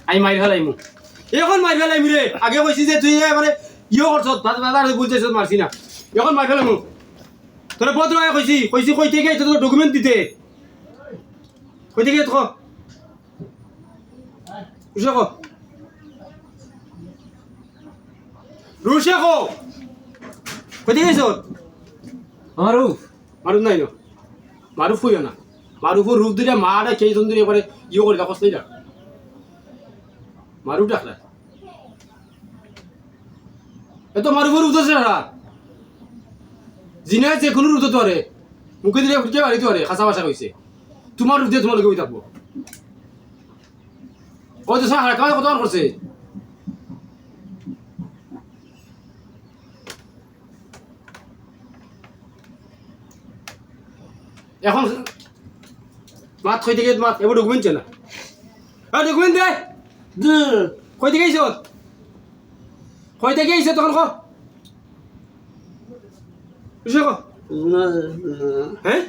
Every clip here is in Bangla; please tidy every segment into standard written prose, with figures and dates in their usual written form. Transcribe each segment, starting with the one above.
আমি মারি ফেলাইমু এখন মারি ফেলাইমু রে আগে কইছি যে তুই মানে করছ বাজার বুঝতেছ মারছি না এখন মারি ফেলাইমু তোরা বদ্র আয় কইছি কইতে গিয়ে তোর ডকুমেন্ট দিতে কইতে গিয়ে তো রুশাকো রুশাকো কইতে গেছ মারুফ নাই না মারুফ হইও না মারুফের রূপ দিলে মারা সেই সুন্দরী এবারে করে দেখো সেইটা মারুফ ডাকলা এত মারুফের রূপ ধরছে না জিনা যে কোনো রূপ ধরতে পারে মুখে দিলে কে বাড়িতে পারে খাসা বাসা কইছে তোমার রূপ দিয়ে তোমার লোকে থাকবো ও তো সারা কাজ কত করছে এখন মাত কই থেকে মাত এবার ডকুমেন্ট না হ্যাঁ ডকুমেন্ট দে কই থেকে আইছ কই থেকে আইছ তখন ক বুঝছো ক হ্যাঁ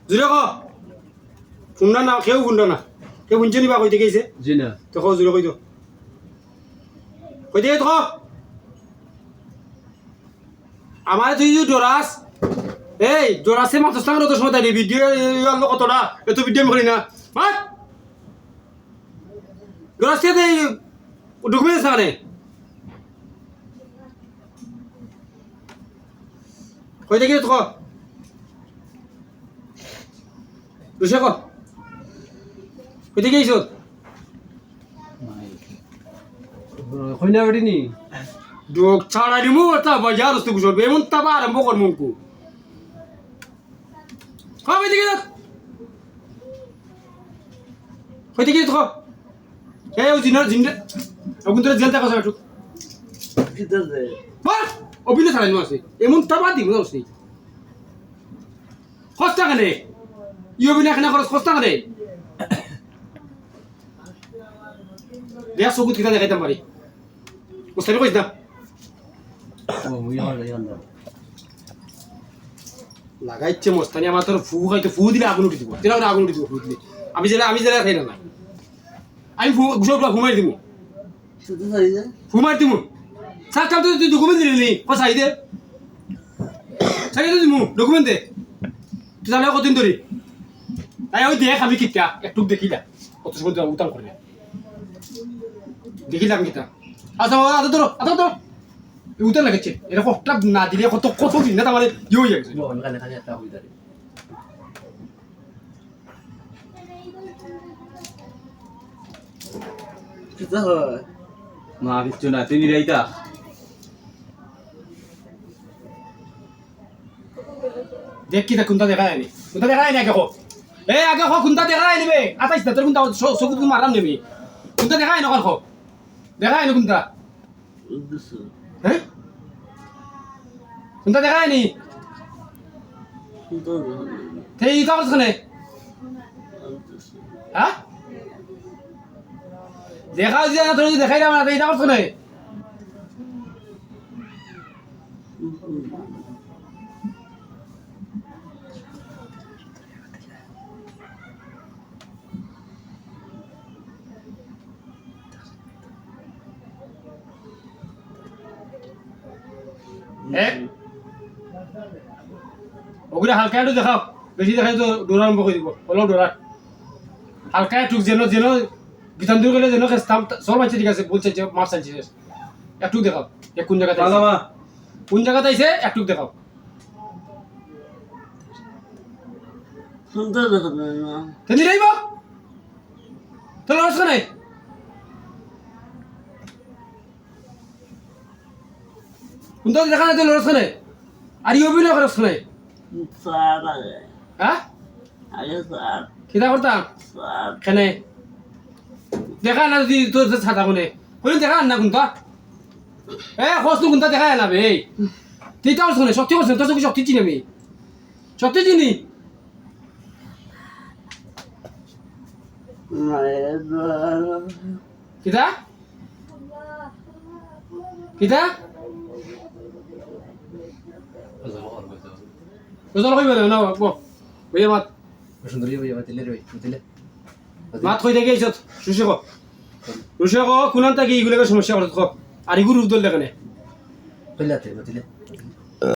জুড়ে ক শুননা না কেউ শুননা না কেউ শুনছে নি বা কই থেকে আইছে জি না তো ক জুড়ে কই তো কই থেকে তো আমার তুই ডরাস এই ডরাসে মাত্র সামনে তো সময় দেয় ভিডিও আনলো কতটা এত ভিডিও আমি করি না মাত ডরাসে দেই ডকুমেন্টস আনে কই থেকে তো রুশা কো কই থেকে আইছ কইনা বেটি নি ডোক ছাড়া দিমু তা বাজার হস্তে গুছর এমন তাবা আরম্ভ কর মুকু কই থেকে কই থেকে তো এই ও জিনার জিন্ডা এখন তোর জেলটা কথা একটু কিতা দে বাস অভিনয় ছাড়াই আছে এমন তাবা দিমু হস্তে কষ্ট কানে অভিনয় কেন খরচ কষ্ট কানে দেয়া সবুত কিতা দেখাইতাম পারি বুঝতে কইছ না ও মুই হল ইয়ান্দা লাগাইছে মস্তানি আমার তোর ফু খাইতে ফু দিলে আগুন উঠে দিব তেরা আগুন উঠে দিব ফু দিলে আমি জেলা খাই না আমি ফু সব ঘুমাই দিব শুধু সাই যা ঘুমাই দিব স্যার কাল তুই ডকুমেন্ট দিলি নি পয়সা দে সাই তো দিমু ডকুমেন্ট দে তুই জানা কতদিন ধরে তাই ওই দেখ আমি কিটা একটু দেখিলা কত সময় উতাল করে দেখিলাম কিটা আচ্ছা আদর উতাল লাগছে এটা কতটা না দিলে কত দিন না তার হয়ে যাচ্ছে খানে খানে একটা হই দাঁড়ি কিতা হয় মা কিচ্ছু না তুই নিরাইতা দেখ কিটা কোনটা দেখা যায়নি আগে কো আগে কো কোনটা দেখা যায়নি বে আতাইছ তোর কোনটা চকুত মারাম নেবি কোনটা দেখা যায়নি কো দেখা যায়নি কোনটা হ্যাঁ কোনটা দেখা যায়নি এই কাগজ খানে হ্যাঁ দেখা যায় না তোর দেখাই দাও না এই কাগজ খানে ওগুলো হালকা একটু দেখাও বেশি দেখাই তো ডোরা আরম্ভ করে দিব অলপ ডোরা হালকা একটু যেন বিধান দূর গেলে যেন খেস্তাম সব আছে ঠিক আছে বলছে যে মাছ আনছি একটু দেখাও কোন জায়গাতে কোন জায়গাতে আইছে একটু দেখাও সুন্দর দেখা যায় না তেলি যাইব তোর রস করে কোনটা দেখা না তোর রস করে আর অভিনয় করে শুনে স্যার আগে হ্যাঁ আগে স্যার কিতা করতাম স্যার কেনে দেখা না যদি তোর ছাতা কোনে কোন দেখা না কোনটা খোঁজ কোনটা দেখা না বে তুই তাও শুনে সত্যি করছেন তোর কি সত্যি চিনি আমি সত্যি চিনি কিতা কিতা Betul kau ibadah, nak apa? Bayar mat. সুন্দরী হয়ে যাবে তেলে রই তেলে Mat kau ide kau isot, sushi kau. রুশিয়া কো কোনান থাকি এগুলোকে সমস্যা করত আর এগুলো রূপ দল দেখানে কইলাতে বতিলে